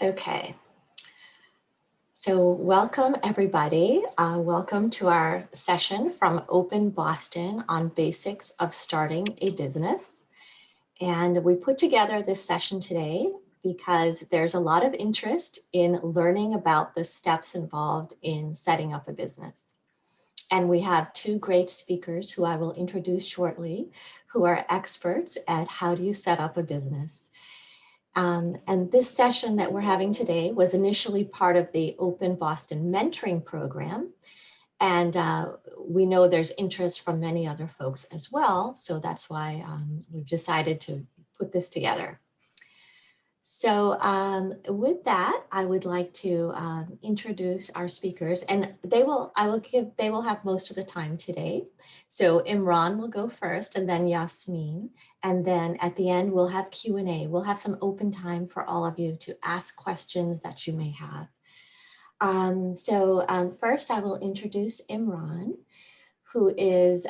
Okay, so welcome everybody. Welcome to our session from Open Boston on basics of starting a business. And we put together this session today because there's a lot of interest in learning about the steps involved in setting up a business. And we have two great speakers who I will introduce shortly, who are experts at how do you set up a business. And this session that we're having today was initially part of the Open Boston Mentoring Program. And we know there's interest from many other folks as well. So that's why we've decided to put this together. So with that, I would like to introduce our speakers, and they will have most of the time today. So Imran will go first, and then Yasmin, and then at the end we'll have Q&A. We'll have some open time for all of you to ask questions that you may have. First I will introduce Imran, who is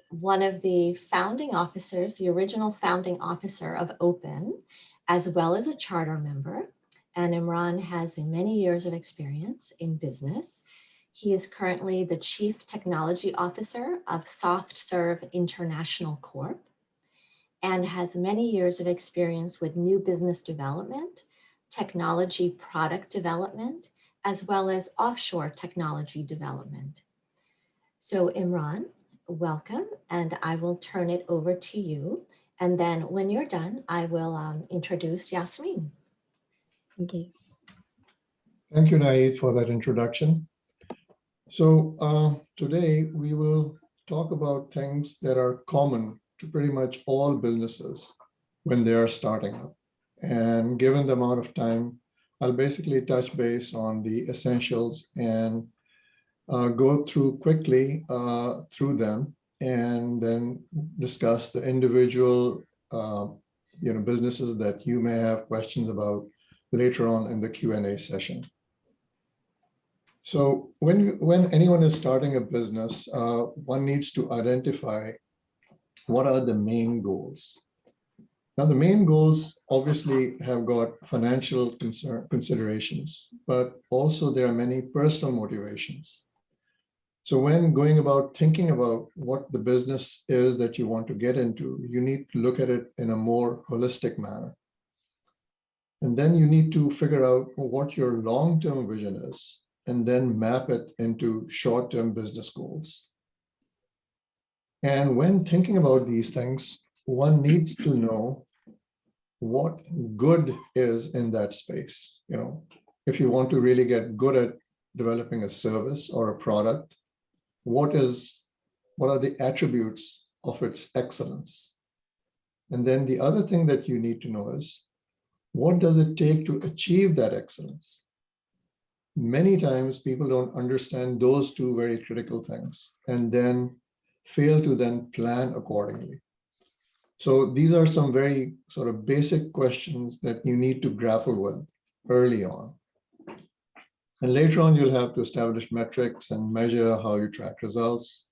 one of the founding officers, the original founding officer of Open, as well as a charter member. And Imran has many years of experience in business. He is currently the Chief Technology Officer of SoftServe International Corp. and has many years of experience with new business development, technology product development, as well as offshore technology development. So Imran, welcome, and I will turn it over to you. And then when you're done, I will introduce Yasmin. Okay. Thank you, Naeed, for that introduction. So today we will talk about things that are common to pretty much all businesses when they are starting up. And given the amount of time, I'll basically touch base on the essentials and go through quickly through them, and then discuss the individual businesses that you may have questions about later on in the Q&A session. So when anyone is starting a business, one needs to identify what are the main goals. Now, the main goals obviously have got financial considerations, but also there are many personal motivations. So when going about thinking about what the business is that you want to get into, you need to look at it in a more holistic manner. And then you need to figure out what your long-term vision is, and then map it into short-term business goals. And when thinking about these things, one needs to know what good is in that space. If you want to really get good at developing a service or a product, what are the attributes of its excellence? And then the other thing that you need to know is, what does it take to achieve that excellence? Many times people don't understand those two very critical things and then fail to then plan accordingly. So these are some very sort of basic questions that you need to grapple with early on. And later on, you'll have to establish metrics and measure how you track results,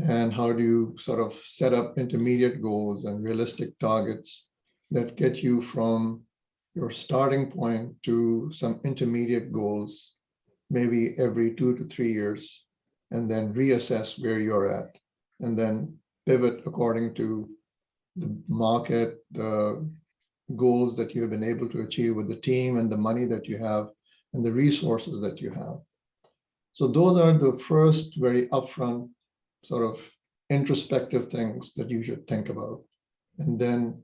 and how do you sort of set up intermediate goals and realistic targets that get you from your starting point to some intermediate goals, maybe every 2 to 3 years, and then reassess where you're at, and then pivot according to the market, the goals that you have been able to achieve with the team and the money that you have and the resources that you have. So those are the first very upfront sort of introspective things that you should think about, and then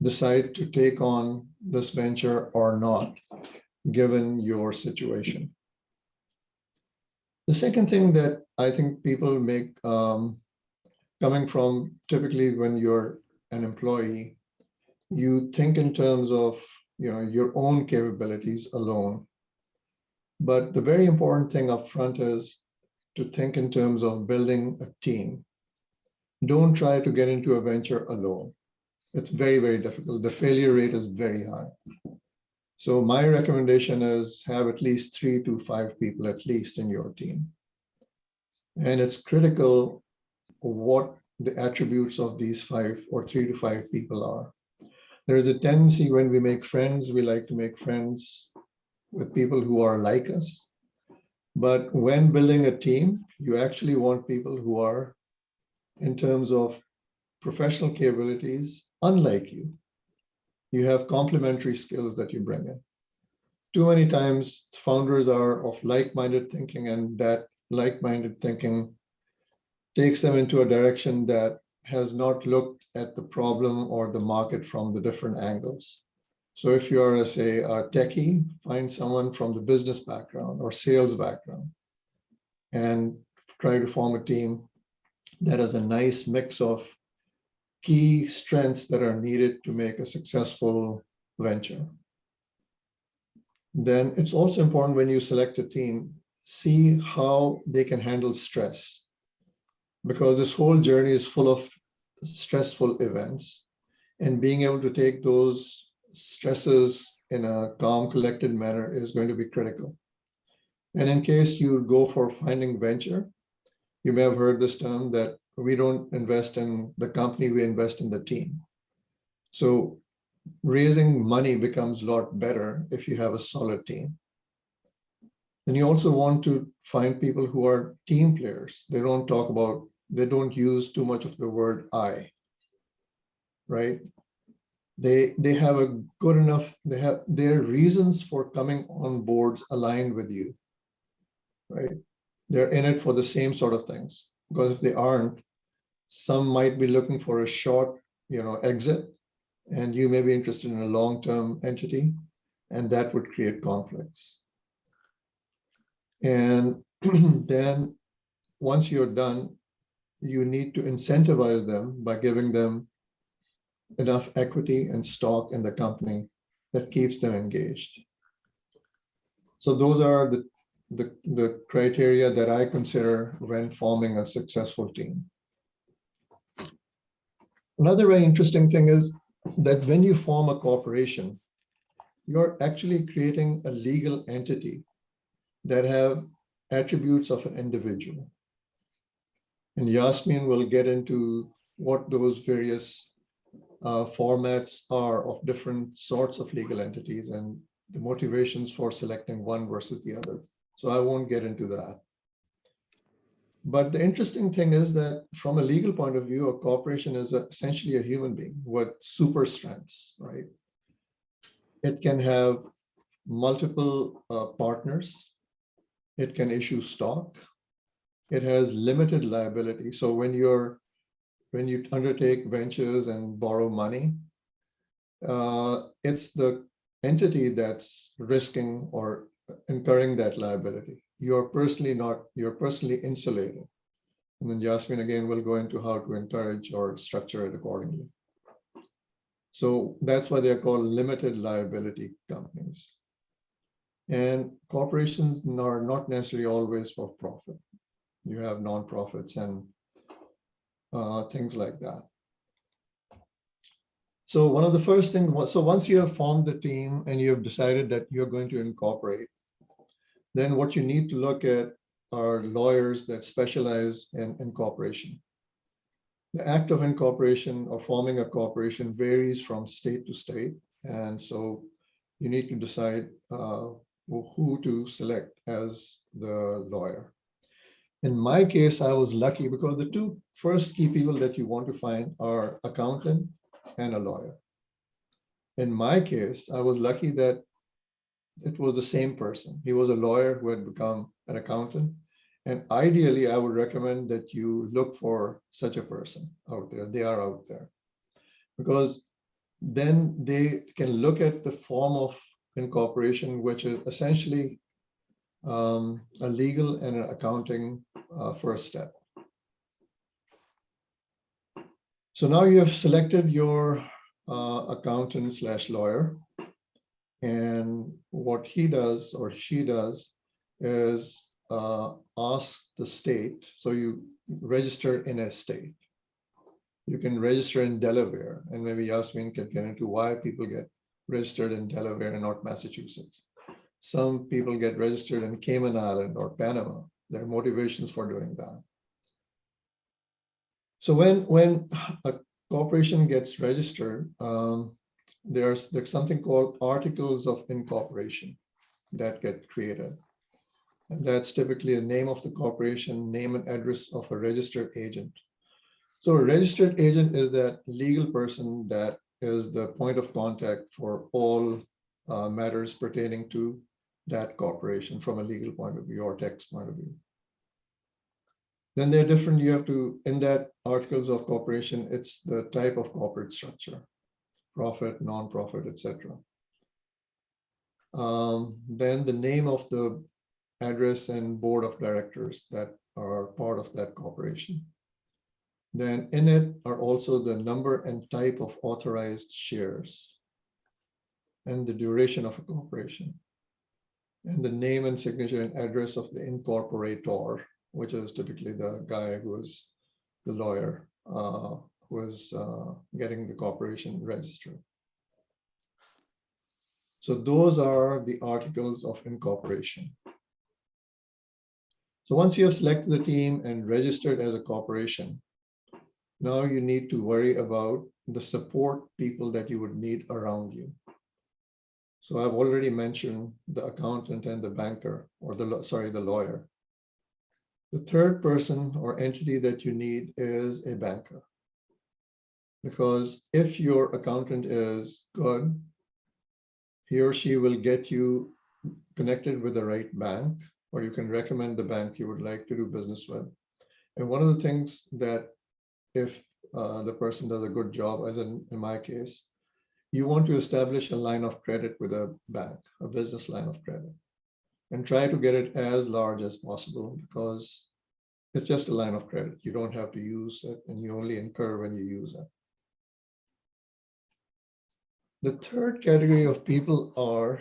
decide to take on this venture or not, given your situation. The second thing that I think people make, coming from typically when you're an employee, you think in terms of your own capabilities alone. But the very important thing up front is to think in terms of building a team. Don't try to get into a venture alone. It's very, very difficult. The failure rate is very high. So my recommendation is have at least 3 to 5 people at least in your team. And it's critical what the attributes of these 5 or 3 to 5 people are. There is a tendency when we make friends, we like to make friends with people who are like us. But when building a team, you actually want people who are, in terms of professional capabilities, unlike you. You have complementary skills that you bring in. Too many times, founders are of like-minded thinking, and that like-minded thinking takes them into a direction that has not looked at the problem or the market from the different angles. So if you're, say, a techie, find someone from the business background or sales background and try to form a team that has a nice mix of key strengths that are needed to make a successful venture. Then it's also important when you select a team, see how they can handle stress, because this whole journey is full of stressful events, and being able to take those stresses in a calm, collected manner is going to be critical. And in case you go for finding venture, you may have heard this term that we don't invest in the company, we invest in the team. So raising money becomes a lot better if you have a solid team. And you also want to find people who are team players. They don't use too much of the word I, right? They have a good enough, they have their reasons for coming on boards aligned with you, right? They're in it for the same sort of things, because if they aren't, some might be looking for a short, exit, and you may be interested in a long-term entity, and that would create conflicts. And then once you're done, you need to incentivize them by giving them enough equity and stock in the company that keeps them engaged. So those are the criteria that I consider when forming a successful team. Another very interesting thing is that when you form a corporation, you're actually creating a legal entity that have attributes of an individual. And Yasmin will get into what those various formats are of different sorts of legal entities and the motivations for selecting one versus the other. So I won't get into that. But the interesting thing is that from a legal point of view, a corporation is essentially a human being with super strengths, right? It can have multiple partners. It can issue stock. It has limited liability. So when you undertake ventures and borrow money, it's the entity that's risking or incurring that liability. You're personally insulated. And then Yasmin again will go into how to encourage or structure it accordingly. So that's why they're called limited liability companies. And corporations are not necessarily always for profit. You have nonprofits and things like that. So one of the first things, so once you have formed a team and you have decided that you're going to incorporate, then what you need to look at are lawyers that specialize in incorporation. The act of incorporation or forming a corporation varies from state to state. And so you need to decide who to select as the lawyer. In my case, I was lucky because the two first key people that you want to find are accountant and a lawyer. In my case, I was lucky that it was the same person. He was a lawyer who had become an accountant. And ideally, I would recommend that you look for such a person out there. They are out there. Because then they can look at the form of incorporation, which is essentially a legal and an accounting first step. So now you have selected your accountant / lawyer. And what he does or she does is ask the state. So you register in a state. You can register in Delaware, and maybe Yasmin can get into why people get registered in Delaware and not Massachusetts. Some people get registered in Cayman Island or Panama. There are motivations for doing that. So when a corporation gets registered, there's something called articles of incorporation that get created. And that's typically the name of the corporation, name and address of a registered agent. So a registered agent is that legal person that is the point of contact for all matters pertaining to that corporation from a legal point of view or tax point of view. Then they're different. You have to, in that articles of corporation, it's the type of corporate structure, profit, non-profit, etc. Then the name of the address and board of directors that are part of that corporation. Then in it are also the number and type of authorized shares and the duration of a corporation and the name and signature and address of the incorporator, which is typically the guy who is the lawyer who is getting the corporation registered. So those are the articles of incorporation. So once you have selected the team and registered as a corporation, now you need to worry about the support people that you would need around you. So I've already mentioned the accountant and the banker, or the lawyer. The third person or entity that you need is a banker. Because if your accountant is good, he or she will get you connected with the right bank, or you can recommend the bank you would like to do business with. And one of the things that if the person does a good job, as in my case, you want to establish a line of credit with a bank, a business line of credit, and try to get it as large as possible because it's just a line of credit. You don't have to use it and you only incur when you use it. The third category of people are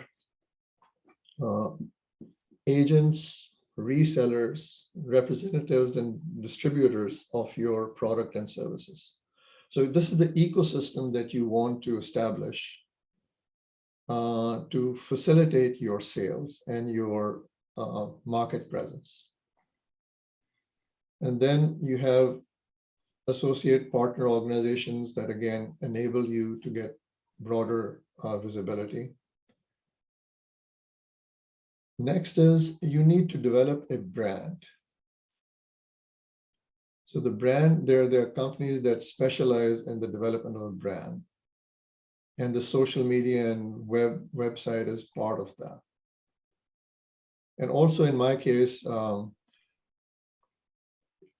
agents, resellers, representatives, and distributors of your product and services. So this is the ecosystem that you want to establish to facilitate your sales and your market presence. And then you have associate partner organizations that again enable you to get broader visibility. Next is you need to develop a brand. So the brand, there are companies that specialize in the development of a brand. And the social media and website is part of that. And also in my case,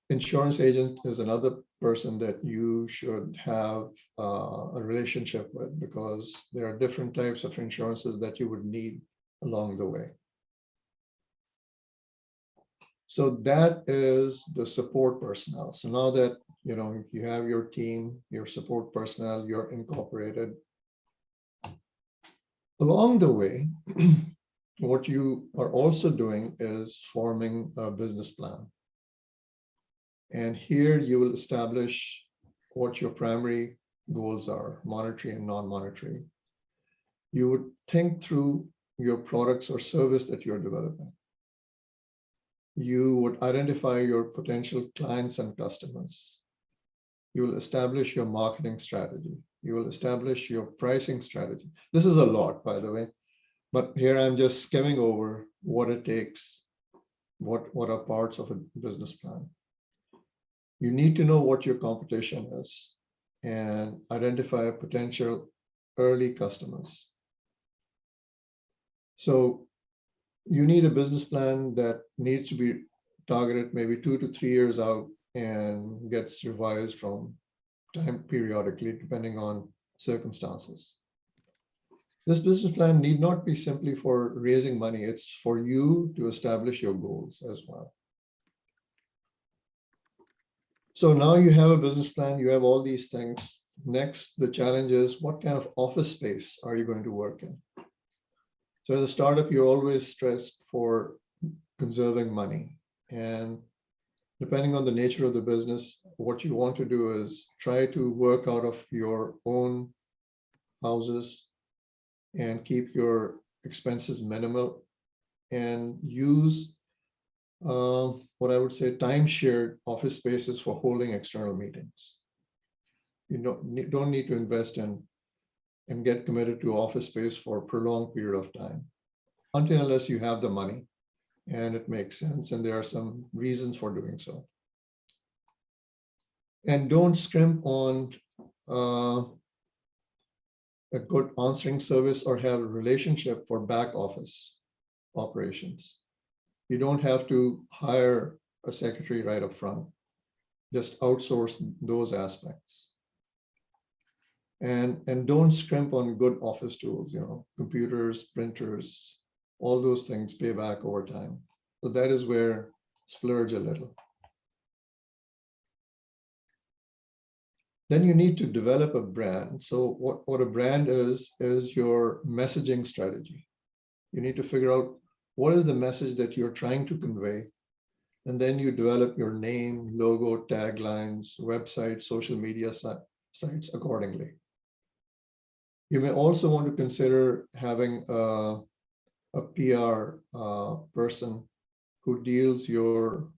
insurance agent is another person that you should have a relationship with because there are different types of insurances that you would need along the way. So that is the support personnel. So now that you have your team, your support personnel, you're incorporated. Along the way, what you are also doing is forming a business plan. And here you will establish what your primary goals are, monetary and non-monetary. You would think through your products or service that you're developing. You would identify your potential clients and customers. You will establish your marketing strategy. You will establish your pricing strategy. This is a lot, by the way, but here I'm just skimming over what it takes, what are parts of a business plan. You need to know what your competition is and identify potential early customers. So you need a business plan that needs to be targeted maybe 2 to 3 years out and gets revised from time periodically, depending on circumstances. This business plan need not be simply for raising money. It's for you to establish your goals as well. So now you have a business plan, you have all these things. Next, the challenge is what kind of office space are you going to work in? So as a startup, you're always stressed for conserving money. And depending on the nature of the business, what you want to do is try to work out of your own houses and keep your expenses minimal and use what I would say time-shared office spaces for holding external meetings. You don't need to invest in and get committed to office space for a prolonged period of time, until unless you have the money and it makes sense, and there are some reasons for doing so. And don't scrimp on a good answering service or have a relationship for back office operations. You don't have to hire a secretary right up front. Just outsource those aspects. And don't scrimp on good office tools, computers, printers, all those things pay back over time. So that is where splurge a little. Then you need to develop a brand. So what a brand is your messaging strategy. You need to figure out what is the message that you're trying to convey. And then you develop your name, logo, taglines, website, social media sites accordingly. You may also want to consider having a PR person who deals your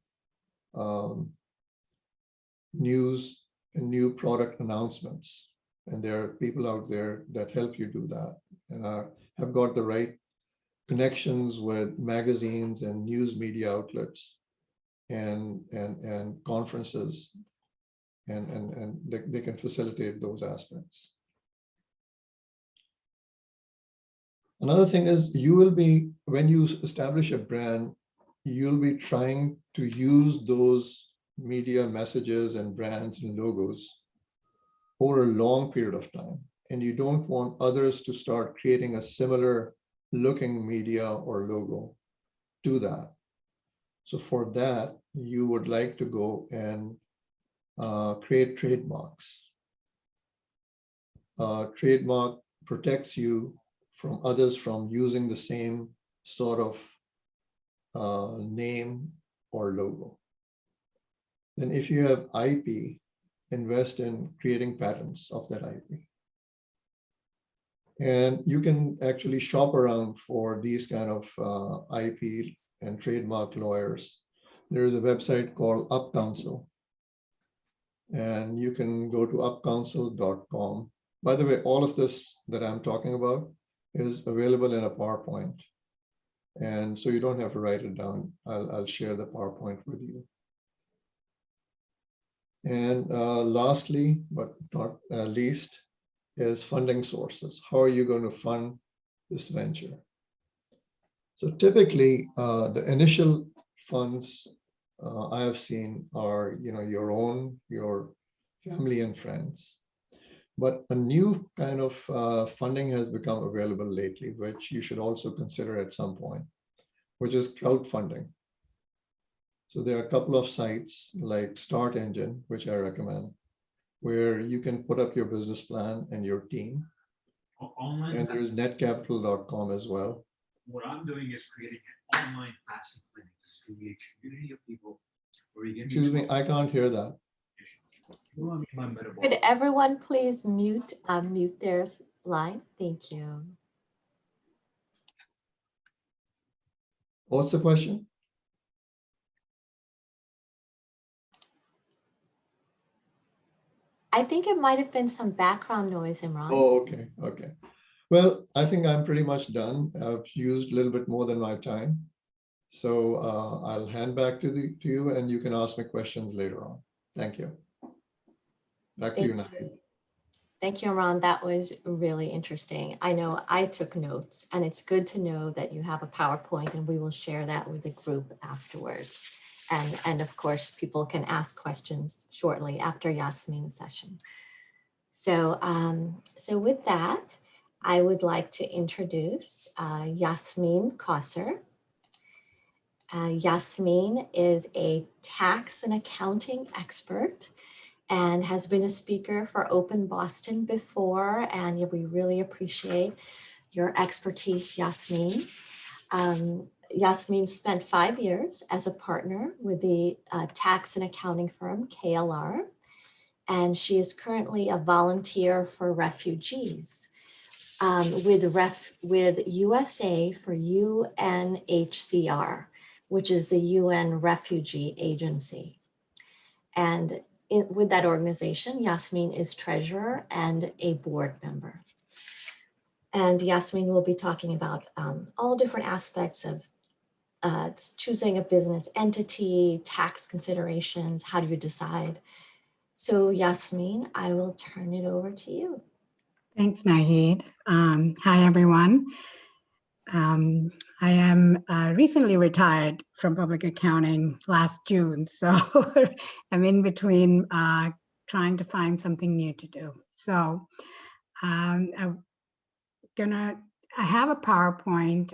news and new product announcements. And there are people out there that help you do that and have got the right connections with magazines and news media outlets and conferences, and they can facilitate those aspects. Another thing is you will be, when you establish a brand, you'll be trying to use those media messages and brands and logos over a long period of time. And you don't want others to start creating a similar looking media or logo to that. So for that, you would like to go and create trademarks. Trademark protects you from others from using the same sort of name or logo. Then if you have IP, invest in creating patents of that IP. And you can actually shop around for these kind of IP and trademark lawyers. There is a website called UpCounsel, and you can go to upcounsel.com. By the way, all of this that I'm talking about is available in a PowerPoint. And so you don't have to write it down. I'll share the PowerPoint with you. And lastly, but not least, is funding sources. How are you going to fund this venture? So typically, the initial funds I have seen are, your own, your family and friends. But a new kind of funding has become available lately, which you should also consider at some point, which is crowdfunding. So there are a couple of sites like Start Engine, which I recommend, where you can put up your business plan and your team. Online. And there's netcapital.com as well. What I'm doing is creating an online passive clinic to be a community of people where you can. Excuse me, I can't hear that. Could everyone please mute their line? Thank you. What's the question? I think it might have been some background noise, Imran. Oh, okay, okay. Well, I think I'm pretty much done. I've used a little bit more than my time. So I'll hand back to you, and you can ask me questions later on. Thank you. Back to you, Nahid. Thank you, Imran. That was really interesting. I know I took notes, and it's good to know that you have a PowerPoint, and we will share that with the group afterwards. And of course, people can ask questions shortly after Yasmin's session. So, so with that, I would like to introduce Yasmin Kausar. Yasmin is a tax and accounting expert and has been a speaker for Open Boston before, and we really appreciate your expertise, Yasmin. Yasmin spent 5 years as a partner with the tax and accounting firm KLR, and she is currently a volunteer for refugees with USA for UNHCR, which is the UN Refugee Agency. And with that organization, Yasmin is treasurer and a board member. And Yasmin will be talking about all different aspects of choosing a business entity, tax considerations, how do you decide? So Yasmin, I will turn it over to you. Thanks, Nahid. Hi, everyone. I am recently retired from public accounting last June, so I'm in between trying to find something new to do. So I have a PowerPoint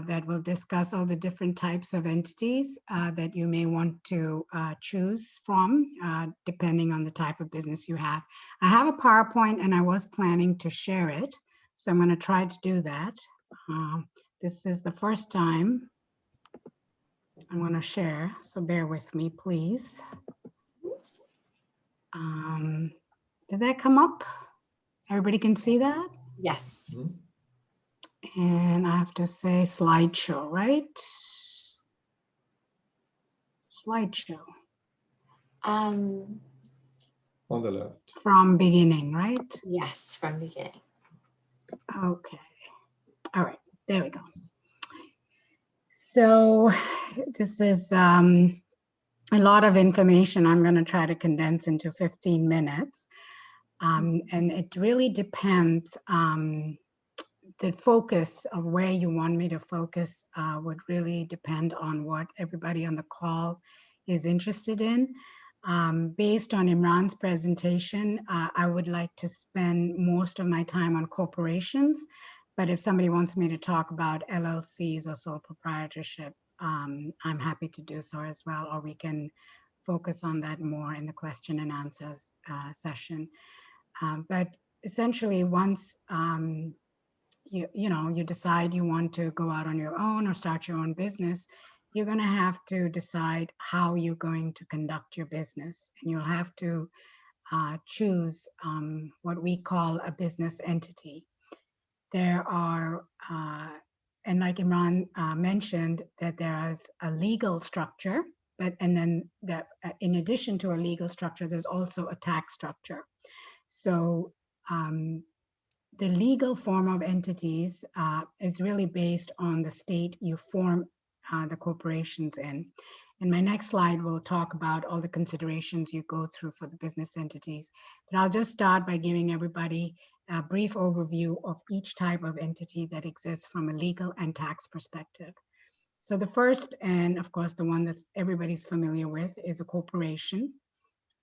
that will discuss all the different types of entities that you may want to choose from, depending on the type of business you have. I have a PowerPoint and I was planning to share it, so I'm going to try to do that. This is the first time I'm going to share, so bear with me, please. Did that come up? Everybody can see that? Yes. And I have to say slideshow, right? Slideshow. On the left. From beginning, right? Yes, from beginning. Okay. All right, there we go. So this is a lot of information I'm going to try to condense into 15 minutes. And it really depends. The focus of where you want me to focus would really depend on what everybody on the call is interested in. Based on Imran's presentation, I would like to spend most of my time on corporations, but if somebody wants me to talk about LLCs or sole proprietorship, I'm happy to do so as well, or we can focus on that more in the question and answers session. But essentially, once you decide you want to go out on your own or start your own business, you're going to have to decide how you're going to conduct your business. And you'll have to choose what we call a business entity. There are, and like Imran mentioned, that there is a legal structure, and then that in addition to a legal structure, there's also a tax structure. So the legal form of entities is really based on the state you form the corporations in. In my next slide, we'll talk about all the considerations you go through for the business entities. But I'll just start by giving everybody a brief overview of each type of entity that exists from a legal and tax perspective. So the first, and of course, the one that everybody's familiar with, is a corporation.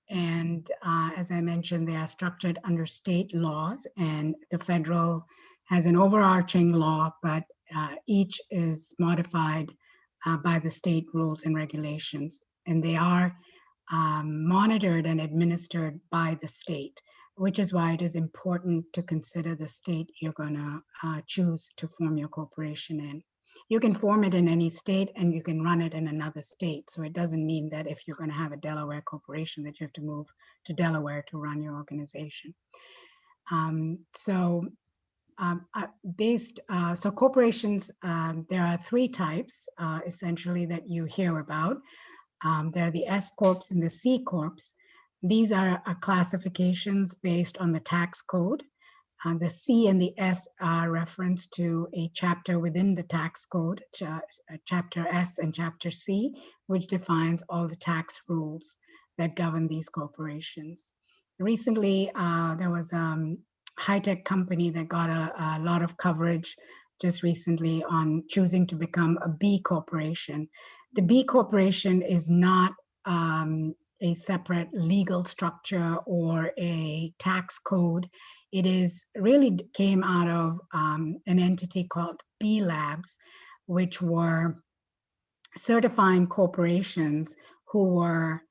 And as I mentioned, they are structured under state laws, and the federal has an overarching law, but each is modified by the state rules and regulations. And they are monitored and administered by the state, which is why it is important to consider the state you're going to choose to form your corporation in. You can form it in any state and you can run it in another state. So it doesn't mean that if you're going to have a Delaware corporation that you have to move to Delaware to run your organization. So corporations, there are three types essentially that you hear about. There are the S Corps and the C Corps. These are classifications based on the tax code. The C and the S are reference to a chapter within the tax code, chapter S and chapter C, which defines all the tax rules that govern these corporations. Recently, there was a high-tech company that got a lot of coverage just recently on choosing to become a B corporation. The B corporation is not a separate legal structure or a tax code. It is really came out of an entity called B Labs, which were certifying corporations who were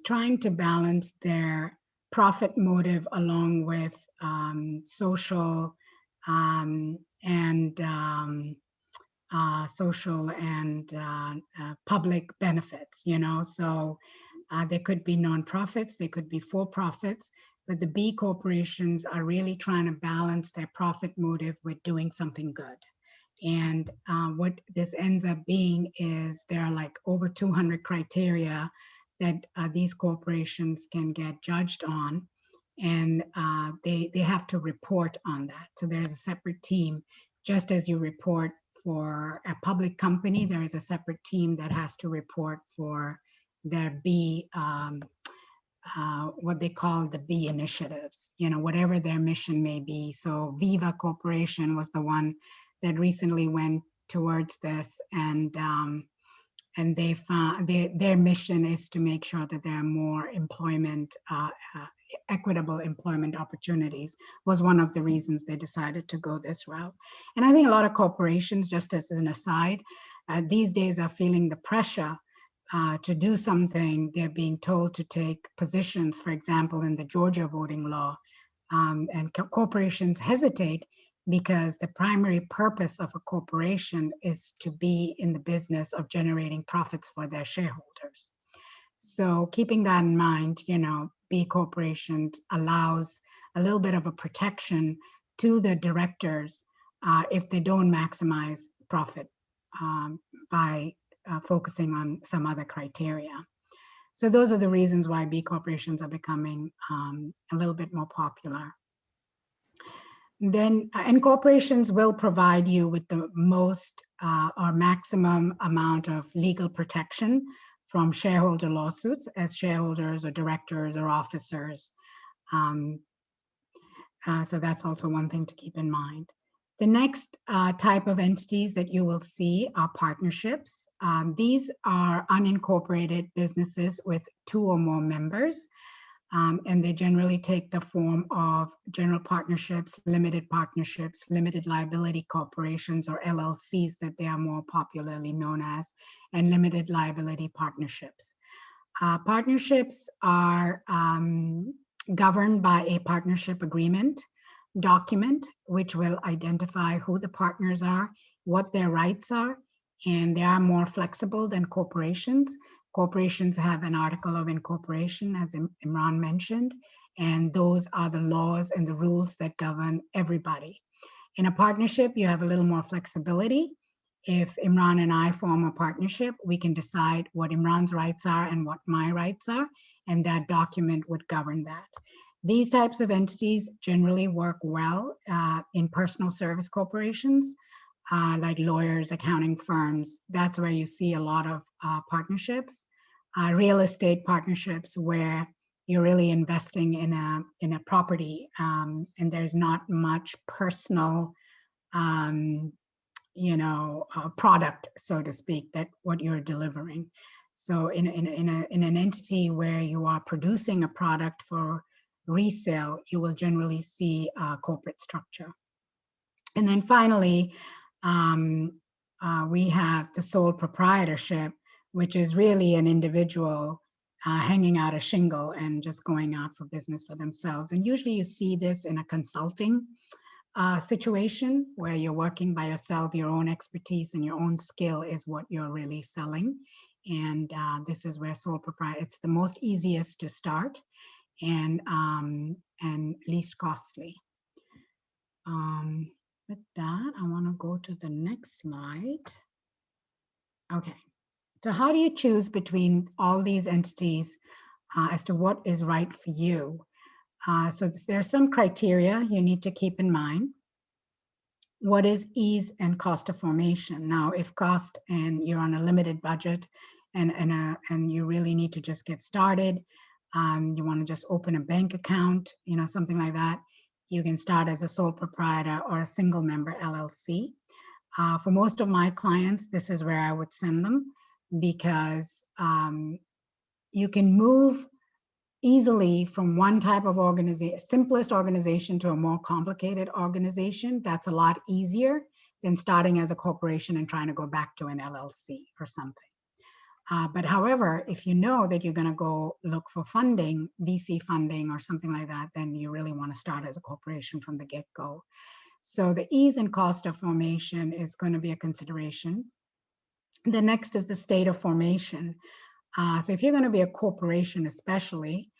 trying to balance their profit motive along with social and public benefits, so there could be nonprofits, there could be for-profits, but the B corporations are really trying to balance their profit motive with doing something good. And what this ends up being is there are like over 200 criteria that these corporations can get judged on. and they have to report on that. So there's a separate team, just as you report for a public company, there is a separate team that has to report for their B, what they call the B initiatives, whatever their mission may be. So Viva Corporation was the one that recently went towards this, and they found their mission is to make sure that there are more equitable employment opportunities, was one of the reasons they decided to go this route. And I think a lot of corporations, just as an aside, these days are feeling the pressure to do something. They're being told to take positions, for example, in the Georgia voting law, and corporations hesitate because the primary purpose of a corporation is to be in the business of generating profits for their shareholders. So keeping that in mind, B corporations allows a little bit of a protection to the directors if they don't maximize profit by focusing on some other criteria. So those are the reasons why B corporations are becoming a little bit more popular. Then incorporations will provide you with the most or maximum amount of legal protection from shareholder lawsuits as shareholders or directors or officers. So that's also one thing to keep in mind. The next type of entities that you will see are partnerships. These are unincorporated businesses with 2 or more members. And they generally take the form of general partnerships, limited liability corporations, or LLCs that they are more popularly known as, and limited liability partnerships. Partnerships are governed by a partnership agreement document, which will identify who the partners are, what their rights are, and they are more flexible than corporations. Corporations have an article of incorporation, as Imran mentioned, and those are the laws and the rules that govern everybody. In a partnership, you have a little more flexibility. If Imran and I form a partnership, we can decide what Imran's rights are and what my rights are, and that document would govern that. These types of entities generally work well in personal service corporations, like lawyers, accounting firms. That's where you see a lot of partnerships. Real estate partnerships, where you're really investing in a property, and there's not much personal product, so to speak, that what you're delivering. So in an entity where you are producing a product for resale, you will generally see a corporate structure. And then finally, we have the sole proprietorship, which is really an individual hanging out a shingle and just going out for business for themselves. And usually you see this in a consulting situation where you're working by yourself, your own expertise and your own skill is what you're really selling. And this is where sole proprietor, it's the most easiest to start and least costly. With that, I want to go to the next slide. Okay, so how do you choose between all these entities as to what is right for you? So there are some criteria you need to keep in mind. What is ease and cost of formation? Now, if cost and you're on a limited budget and you really need to just get started, you want to just open a bank account, something like that, you can start as a sole proprietor or a single member LLC. For most of my clients, this is where I would send them, because you can move easily from one type of organization, simplest organization, to a more complicated organization. That's a lot easier than starting as a corporation and trying to go back to an LLC or something. But however, if you know that you're going to go look for funding, VC funding or something like that, then you really want to start as a corporation from the get-go. So the ease and cost of formation is going to be a consideration. The next is the state of formation. So if you're going to be a corporation especially,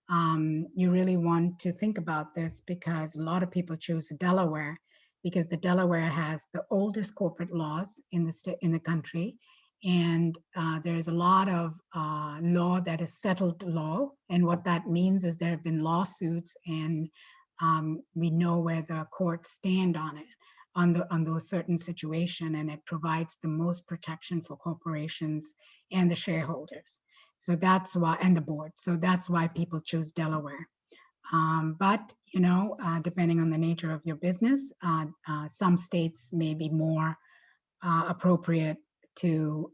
you really want to think about this, because a lot of people choose Delaware because the Delaware has the oldest corporate laws in the country, And there's a lot of law that is settled law. And what that means is there have been lawsuits, and we know where the courts stand on it, on those certain situation, and it provides the most protection for corporations and the shareholders. So that's why, and the board. So that's why people choose Delaware. But, you know, depending on the nature of your business, some states may be more appropriate to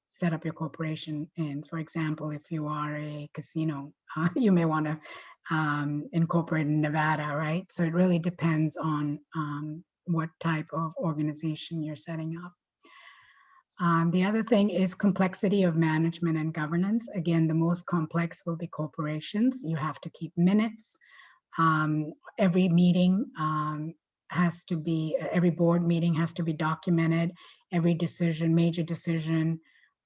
set up your corporation in. For example, if you are a casino, you may want to incorporate in Nevada, right? So it really depends on what type of organization you're setting up. The other thing is complexity of management and governance. Again, the most complex will be corporations. You have to keep minutes. Every meeting has to be, every board meeting has to be documented. Every decision, major decision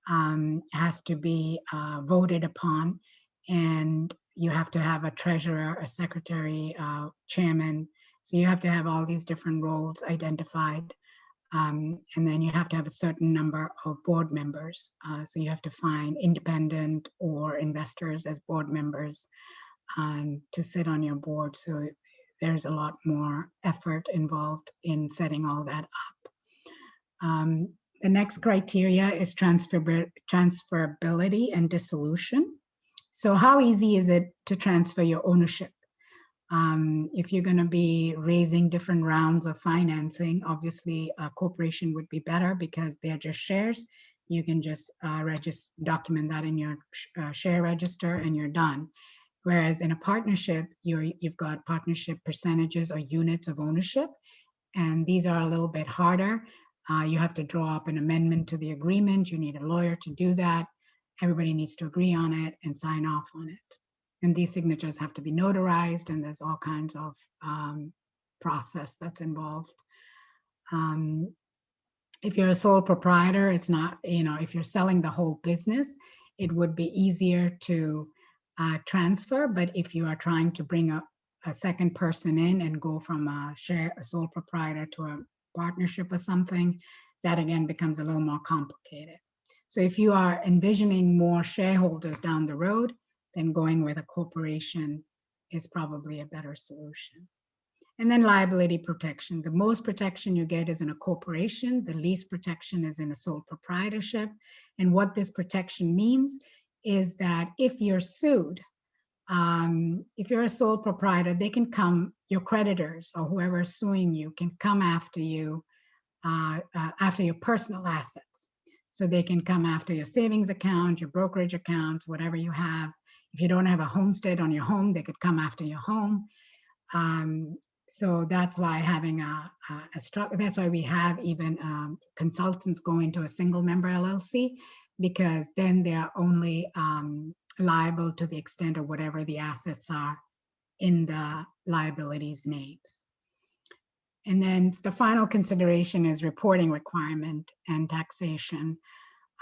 has to be voted upon. And you have to have a treasurer, a secretary, chairman. So you have to have all these different roles identified. And then you have to have a certain number of board members. So you have to find independent or investors as board members to sit on your board. So there's a lot more effort involved in setting all that up. The next criteria is transferability and dissolution. So how easy is it to transfer your ownership? If you're going to be raising different rounds of financing, obviously a corporation would be better because they're just shares. You can just document that in your share register and you're done. Whereas in a partnership, you've got partnership percentages or units of ownership, and these are a little bit harder. You have to draw up an amendment to the agreement. You need a lawyer to do that. Everybody needs to agree on it and sign off on it. And these signatures have to be notarized, and there's all kinds of process that's involved. If you're a sole proprietor, it's not, you know, if you're selling the whole business, it would be easier to transfer. But if you are trying to bring a second person in and go from a sole proprietor to a partnership or something, that again becomes a little more complicated. So if you are envisioning more shareholders down the road, then going with a corporation is probably a better solution. And then liability protection. The most protection you get is in a corporation. The least protection is in a sole proprietorship. And what this protection means is that if you're sued, if you're a sole proprietor, they can come, your creditors or whoever is suing you can come after you, after your personal assets. So they can come after your savings account, your brokerage accounts, whatever you have. If you don't have a homestead on your home, they could come after your home. So that's why having that's why we have even consultants go into a single member LLC, because then they're only liable to the extent of whatever the assets are in the liabilities names. And then the final consideration is reporting requirement and taxation.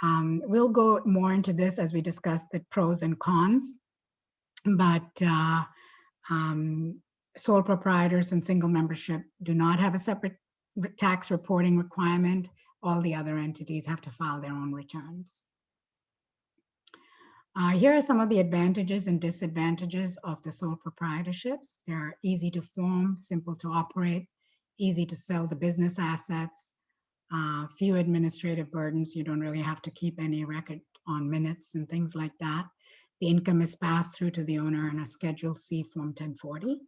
We'll go more into this as we discuss the pros and cons, but sole proprietors and single membership do not have a separate tax reporting requirement. All the other entities have to file their own returns. Here are some of the advantages and disadvantages of the sole proprietorships. They're easy to form, simple to operate, easy to sell the business assets, few administrative burdens. You don't really have to keep any record on minutes and things like that. The income is passed through to the owner in a Schedule C Form 1040.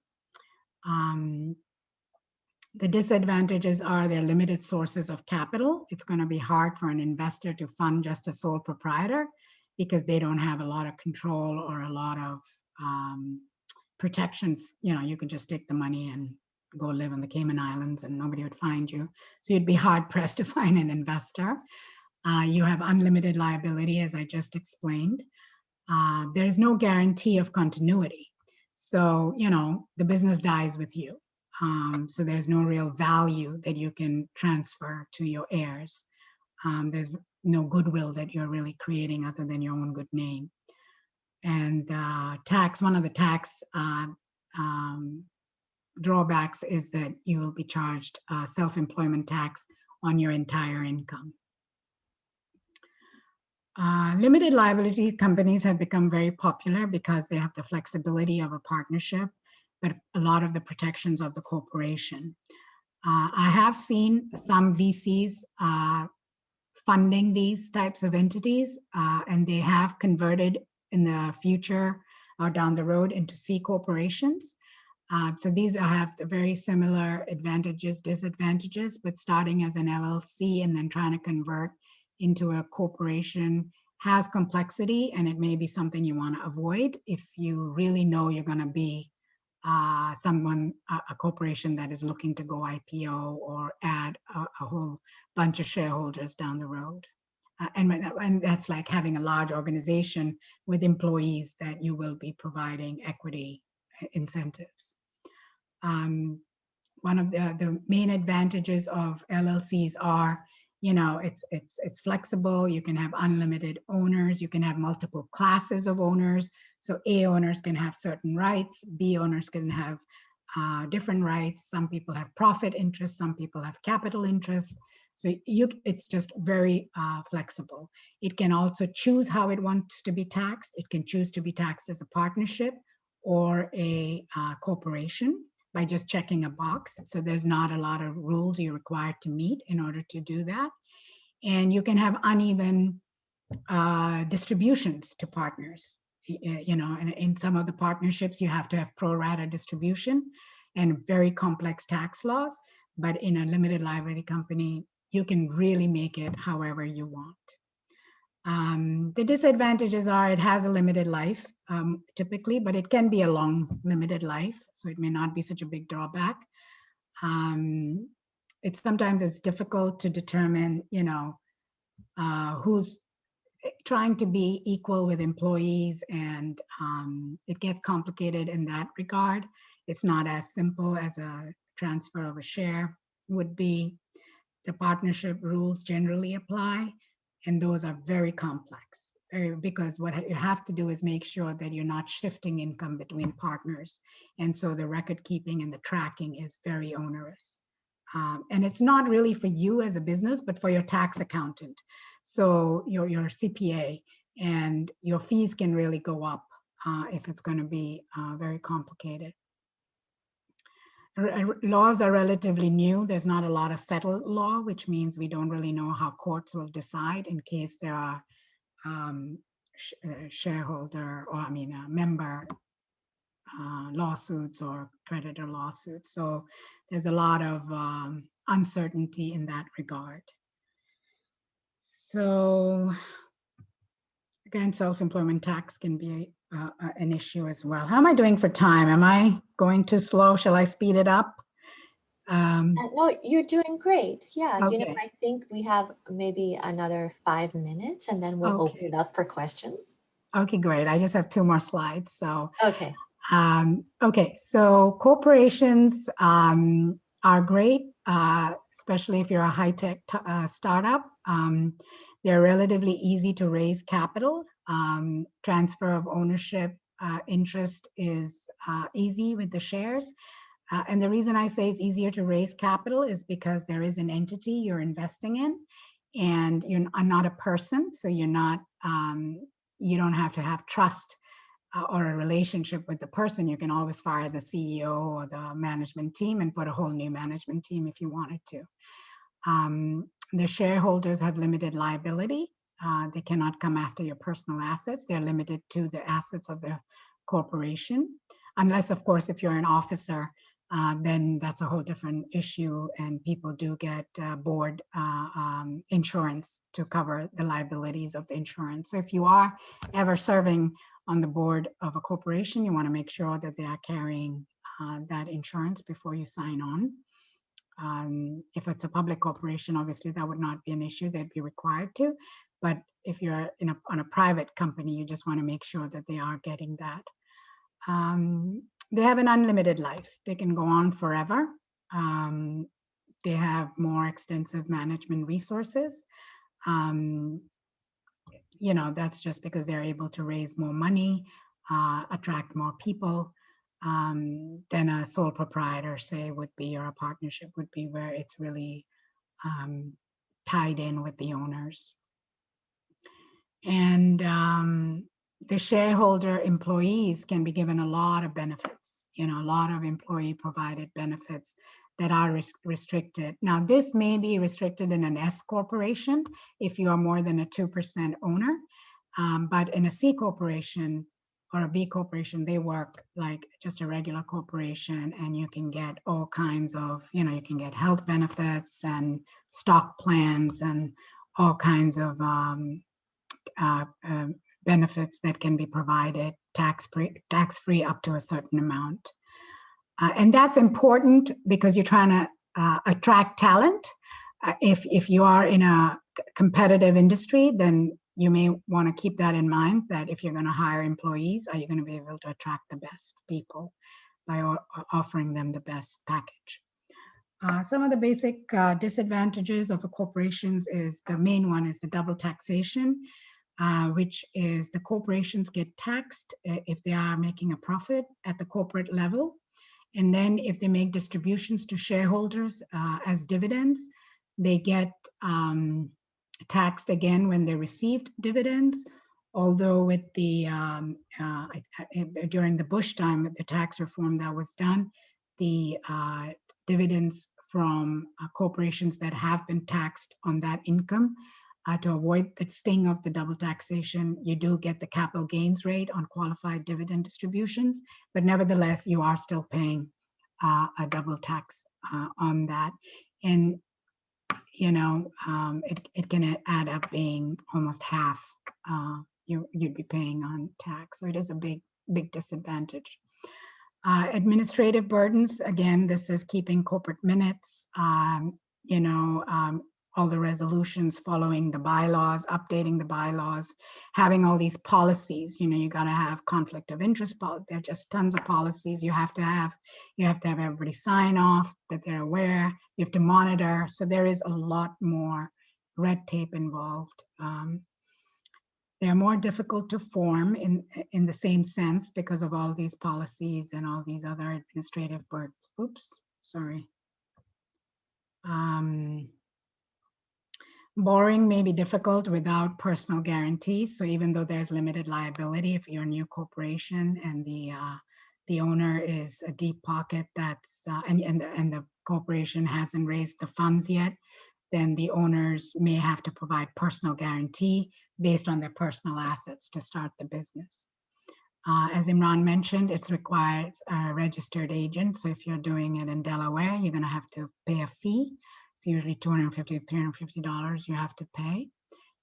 The disadvantages are their limited sources of capital. It's going to be hard for an investor to fund just a sole proprietor because they don't have a lot of control or a lot of protection. You know, you could just take the money and go live on the Cayman Islands and nobody would find you. So you'd be hard pressed to find an investor. You have unlimited liability, as I just explained. There's no guarantee of continuity. So, you know, the business dies with you. So there's no real value that you can transfer to your heirs. There's no goodwill that you're really creating other than your own good name. And one of the tax drawbacks is that you will be charged self-employment tax on your entire income. Limited liability companies have become very popular because they have the flexibility of a partnership, but a lot of the protections of the corporation. I have seen some VCs funding these types of entities, and they have converted in the future or down the road into C corporations. So these have the very similar advantages, disadvantages, but starting as an LLC and then trying to convert into a corporation has complexity, and it may be something you want to avoid if you really know you're going to be a corporation that is looking to go IPO or add a whole bunch of shareholders down the road. And that's like having a large organization with employees that you will be providing equity incentives. One of the main advantages of LLCs are, it's flexible. You can have unlimited owners. You can have multiple classes of owners. So A owners can have certain rights. B owners can have different rights. Some people have profit interest. Some people have capital interest. So it's just very flexible. It can also choose how it wants to be taxed. It can choose to be taxed as a partnership or a corporation by just checking a box. So there's not a lot of rules you're required to meet in order to do that. And you can have uneven distributions to partners. And in some of the partnerships, you have to have pro rata distribution and very complex tax laws. But in a limited liability company, you can really make it however you want. The disadvantages are it has a limited life typically, but it can be a long limited life, so it may not be such a big drawback. Sometimes it's difficult to determine, who's trying to be equal with employees, and it gets complicated in that regard. It's not as simple as a transfer of a share would be. The partnership rules generally apply, and those are very complex because what you have to do is make sure that you're not shifting income between partners. And so the record keeping and the tracking is very onerous. And it's not really for you as a business, but for your tax accountant. So your CPA, and your fees can really go up if it's going to be very complicated. Laws are relatively new. There's not a lot of settled law, which means we don't really know how courts will decide in case there are member lawsuits or creditor lawsuits. So there's a lot of uncertainty in that regard. So again, self-employment tax can be an issue as well. How am I doing for time? Am I going too slow? Shall I speed it up? No, you're doing great. Yeah, Okay. I think we have maybe another 5 minutes, and then we'll open it up for questions. Okay, great. I just have 2 more slides. So okay. Okay, so corporations are great, especially if you're a high-tech startup. They're relatively easy to raise capital. Transfer of ownership interest is easy with the shares. And the reason I say it's easier to raise capital is because there is an entity you're investing in, and you're not a person, so you're not, you don't have to have trust or a relationship with the person. You can always fire the CEO or the management team and put a whole new management team if you wanted to. The shareholders have limited liability. They cannot come after your personal assets. They're limited to the assets of the corporation, unless, of course, if you're an officer, then that's a whole different issue, and people do get board insurance to cover the liabilities of the insurance. So if you are ever serving on the board of a corporation, you want to make sure that they are carrying that insurance before you sign on. If it's a public corporation, obviously that would not be an issue. They'd be required to. But if you're on a private company, you just want to make sure that they are getting that. They have an unlimited life. They can go on forever. They have more extensive management resources. That's just because they're able to raise more money, attract more people than a sole proprietor, say, would be, or a partnership would be, where it's really tied in with the owners. And the shareholder employees can be given a lot of benefits, a lot of employee provided benefits that are restricted. Now, this may be restricted in an S corporation if you are more than a 2% owner, but in a C corporation or a B corporation, they work like just a regular corporation, and you can get all kinds of, you can get health benefits and stock plans and all kinds of benefits that can be provided tax-free up to a certain amount. And that's important because you're trying to attract talent. If you are in a competitive industry, then you may want to keep that in mind, that if you're going to hire employees, are you going to be able to attract the best people by offering them the best package? Some of the basic disadvantages of a corporations is, the main one is the double taxation, which is the corporations get taxed if they are making a profit at the corporate level. And then if they make distributions to shareholders as dividends, they get taxed again when they received dividends. Although with the during the Bush time, with the tax reform that was done, the dividends from corporations that have been taxed on that income, to avoid the sting of the double taxation, you do get the capital gains rate on qualified dividend distributions, but nevertheless, you are still paying a double tax on that. And it can add up being almost half you'd be paying on tax. So it is a big disadvantage. Administrative burdens, again, this is keeping corporate minutes, all the resolutions, following the bylaws, updating the bylaws, having all these policies. You got to have conflict of interest. There are just tons of policies you have to have. You have to have everybody sign off that they're aware. You have to monitor. So there is a lot more red tape involved. They're more difficult to form in the same sense because of all these policies and all these other administrative burdens. Oops, sorry. Borrowing may be difficult without personal guarantees. So even though there's limited liability, if you're a new corporation and the owner is a deep pocket, and the corporation hasn't raised the funds yet, then the owners may have to provide personal guarantee based on their personal assets to start the business. As Imran mentioned, it requires a registered agent. So if you're doing it in Delaware, you're going to have to pay a fee. It's usually $250 to $350 you have to pay.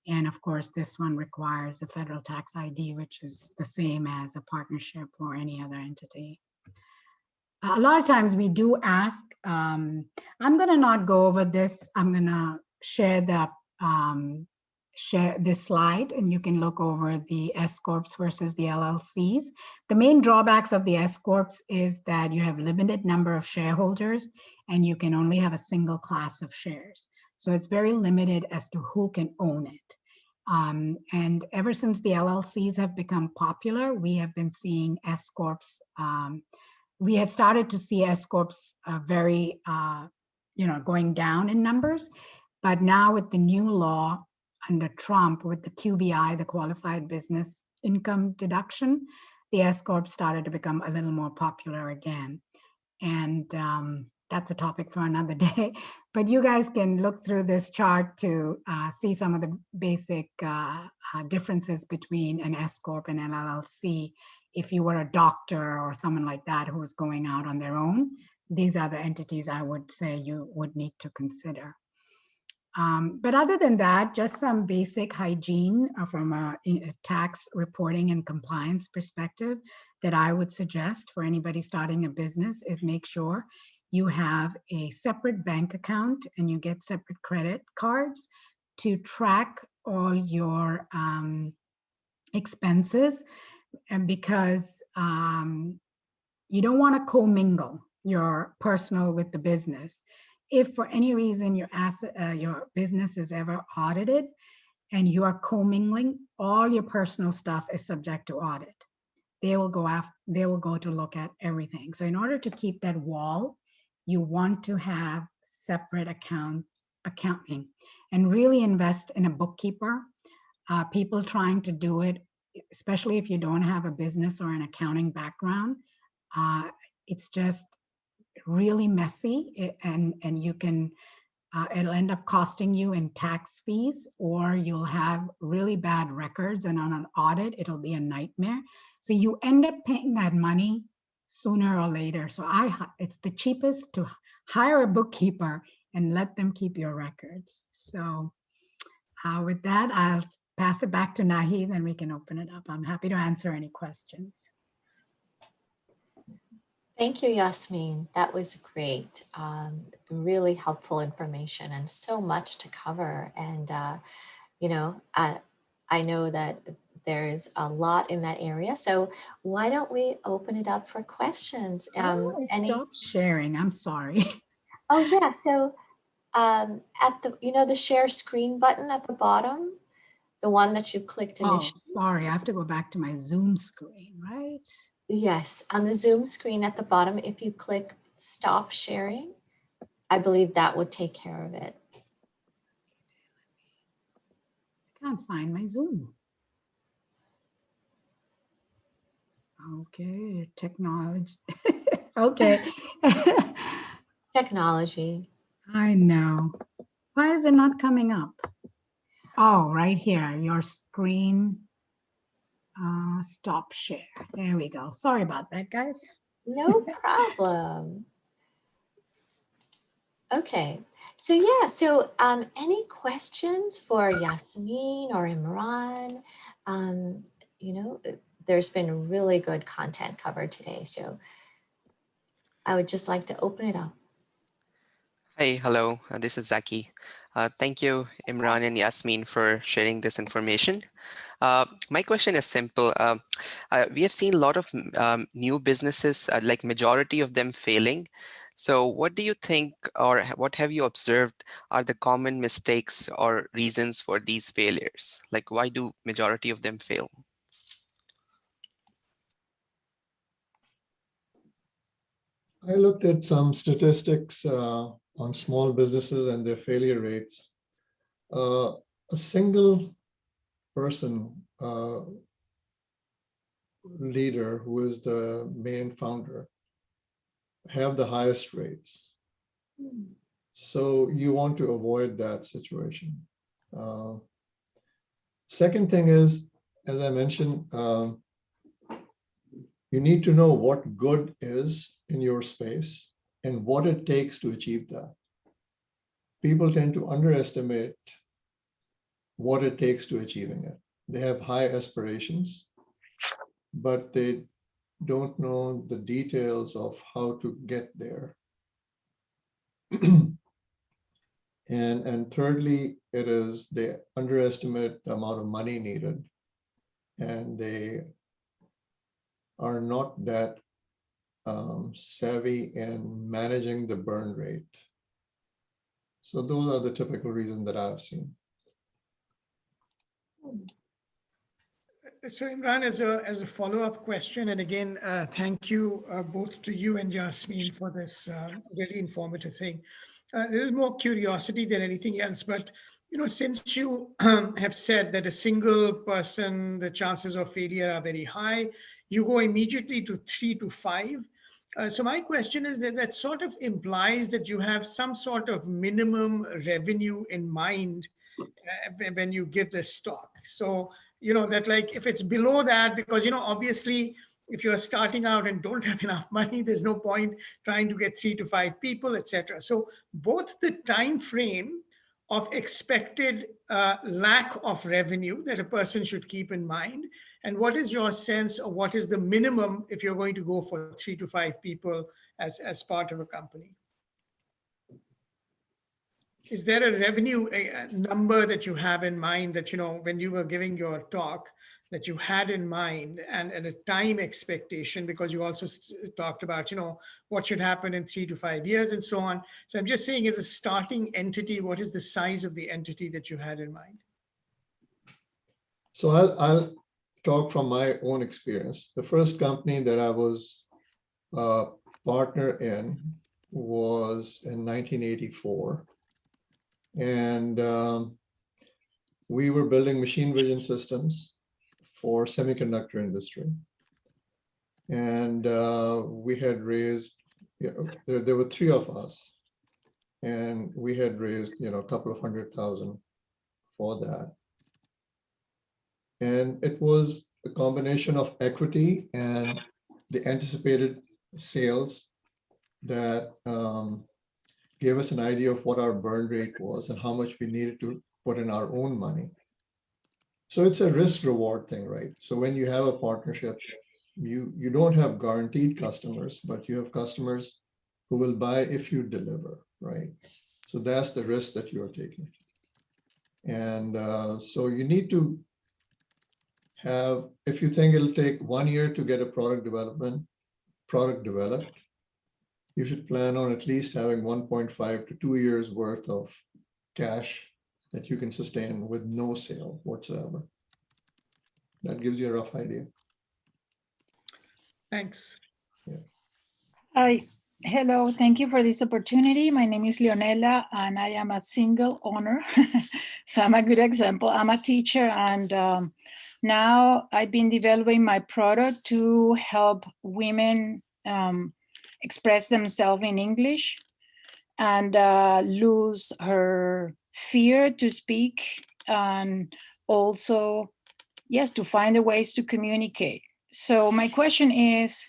And of course, this one requires a federal tax ID, which is the same as a partnership or any other entity. A lot of times we do ask, I'm going to not go over this. I'm going to share this slide, and you can look over the S Corps versus the LLCs. The main drawbacks of the S Corps is that you have limited number of shareholders and you can only have a single class of shares. So it's very limited as to who can own it. And ever since the LLCs have become popular, we have been seeing S Corps. We have started to see S Corps very, going down in numbers. But now with the new law under Trump, with the QBI, the Qualified Business Income Deduction, the S Corp started to become a little more popular again. And that's a topic for another day. But you guys can look through this chart to see some of the basic differences between an S Corp and an LLC. If you were a doctor or someone like that who was going out on their own, these are the entities I would say you would need to consider. But other than that, just some basic hygiene from a tax reporting and compliance perspective that I would suggest for anybody starting a business is make sure you have a separate bank account and you get separate credit cards to track all your expenses, and because you don't want to commingle your personal with the business. If for any reason your business is ever audited and you are commingling, all your personal stuff is subject to audit. They will go to look at everything. So in order to keep that wall, you want to have separate accounting and really invest in a bookkeeper. people trying to do it, especially if you don't have a business or an accounting background, it's just really messy, and you can, it'll end up costing you in tax fees, or you'll have really bad records, and on an audit, it'll be a nightmare. So you end up paying that money sooner or later. So it's the cheapest to hire a bookkeeper and let them keep your records. So with that, I'll pass it back to Naheed, and we can open it up. I'm happy to answer any questions. Thank you, Yasmin. That was great. Really helpful information and so much to cover. And, you know, I know that there's a lot in that area. So why don't we open it up for questions? Stop sharing. I'm sorry. Oh, yeah. So at the, you know, the share screen button at the bottom, the one that you clicked initially. Oh, sorry. I have to go back to my Zoom screen, right? Yes, on the Zoom screen at the bottom, if you click stop sharing, I believe that would take care of it. I can't find my Zoom. Okay, technology. Okay. Technology. I know. Why is it not coming up? Oh, right here, your screen. Stop share. There we go. Sorry about that, guys. No problem. Okay, so yeah, so any questions for Yasmin or Imran? You know, there's been really good content covered today, so I would just like to open it up. Hey, hello, this is Zaki. Thank you, Imran and Yasmin, for sharing this information. My question is simple. We have seen a lot of new businesses, like majority of them failing. So what do you think, or what have you observed are the common mistakes or reasons for these failures? Like, why do majority of them fail? I looked at some statistics on small businesses and their failure rates. A single person leader who is the main founder have the highest rates. So you want to avoid that situation. Second thing is, as I mentioned, you need to know what good is in your space and what it takes to achieve that. People tend to underestimate what it takes to achieving it. They have high aspirations, but they don't know the details of how to get there. And thirdly, it is they underestimate the amount of money needed, and they are not that savvy in managing the burn rate. So those are the typical reasons that I've seen. So Imran, as a follow-up question, and again, thank you both to you and Yasmin for this really informative thing. There is more curiosity than anything else, but you know, since you have said that a single person, the chances of failure are very high, you go immediately to 3 to 5. So my question is that sort of implies that you have some sort of minimum revenue in mind when you give the stock. So, you know, that like if it's below that, because, you know, obviously, if you're starting out and don't have enough money, there's no point trying to get 3 to 5 people, etc. So both the time frame of expected lack of revenue that a person should keep in mind, and what is your sense of what is the minimum if you're going to go for 3 to 5 people as part of a company? Is there a revenue number that you have in mind that, you know, when you were giving your talk, that you had in mind, and a time expectation, because you also talked about, you know, what should happen in 3 to 5 years and so on. So I'm just saying, as a starting entity, what is the size of the entity that you had in mind? So I'll talk from my own experience. The first company that I was a partner in was in 1984. And we were building machine vision systems for semiconductor industry. And we had raised, there were 3 of us, and we had raised, a couple of $100,000 for that. And it was a combination of equity and the anticipated sales that gave us an idea of what our burn rate was and how much we needed to put in our own money. So it's a risk reward thing, right? So when you have a partnership, you don't have guaranteed customers, but you have customers who will buy if you deliver, right? So that's the risk that you're taking. And so you need to have, if you think it'll take 1 year to get a product developed, you should plan on at least having 1.5 to 2 years worth of cash that you can sustain with no sale whatsoever. That gives you a rough idea. Thanks. Hi, hello, thank you for this opportunity. My name is Leonela and I am a single owner. So I'm a good example. I'm a teacher and now I've been developing my product to help women express themselves in English and lose her fear to speak and also, yes, to find the ways to communicate. So my question is,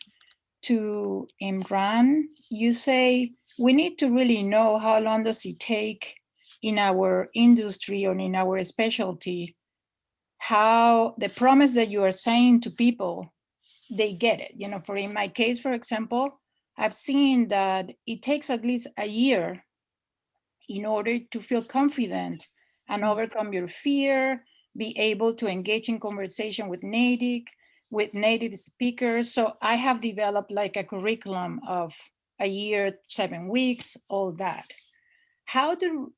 to Imran, you say we need to really know how long does it take in our industry or in our specialty, how the promise that you are saying to people, they get it. For in my case, for example, I've seen that it takes at least a year in order to feel confident and overcome your fear, be able to engage in conversation with native speakers. So I have developed like a curriculum of a year, 7 weeks, all that. How do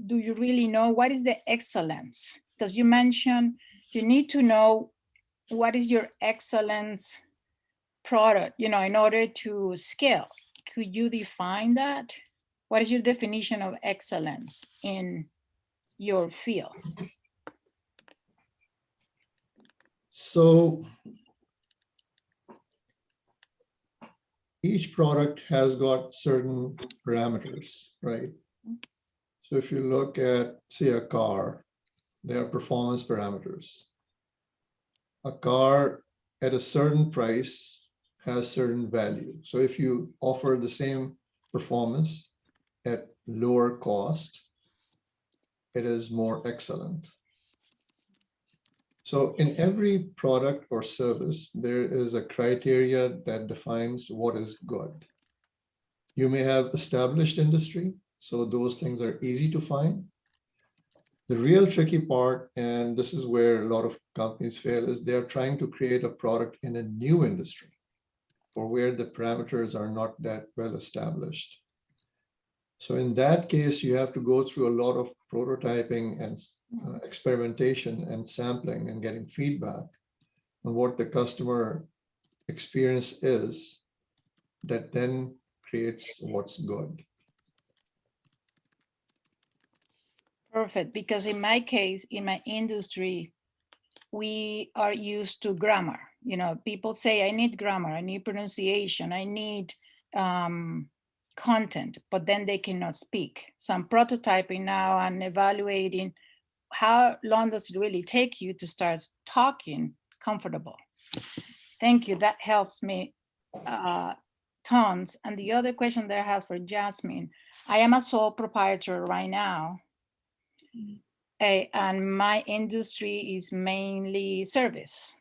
you really know what is the excellence? Because you mentioned you need to know what is your excellence product, in order to scale. Could you define that? What is your definition of excellence in your field? So each product has got certain parameters, right? So if you look at, say, a car, there are performance parameters. A car at a certain price has certain value. So if you offer the same performance at lower cost, it is more excellent. So in every product or service, there is a criteria that defines what is good. You may have established industry, so those things are easy to find. The real tricky part, and this is where a lot of companies fail, is they're trying to create a product in a new industry or where the parameters are not that well established. So in that case, you have to go through a lot of prototyping and experimentation and sampling and getting feedback on what the customer experience is that then creates what's good. Perfect, because in my case, in my industry, we are used to grammar. People say, I need grammar, I need pronunciation, I need content, but then they cannot speak. So I'm prototyping now and evaluating how long does it really take you to start talking comfortable. Thank you, that helps me tons. And the other question that I have for Jasmine, I am a sole proprietor right now. And my industry is mainly service.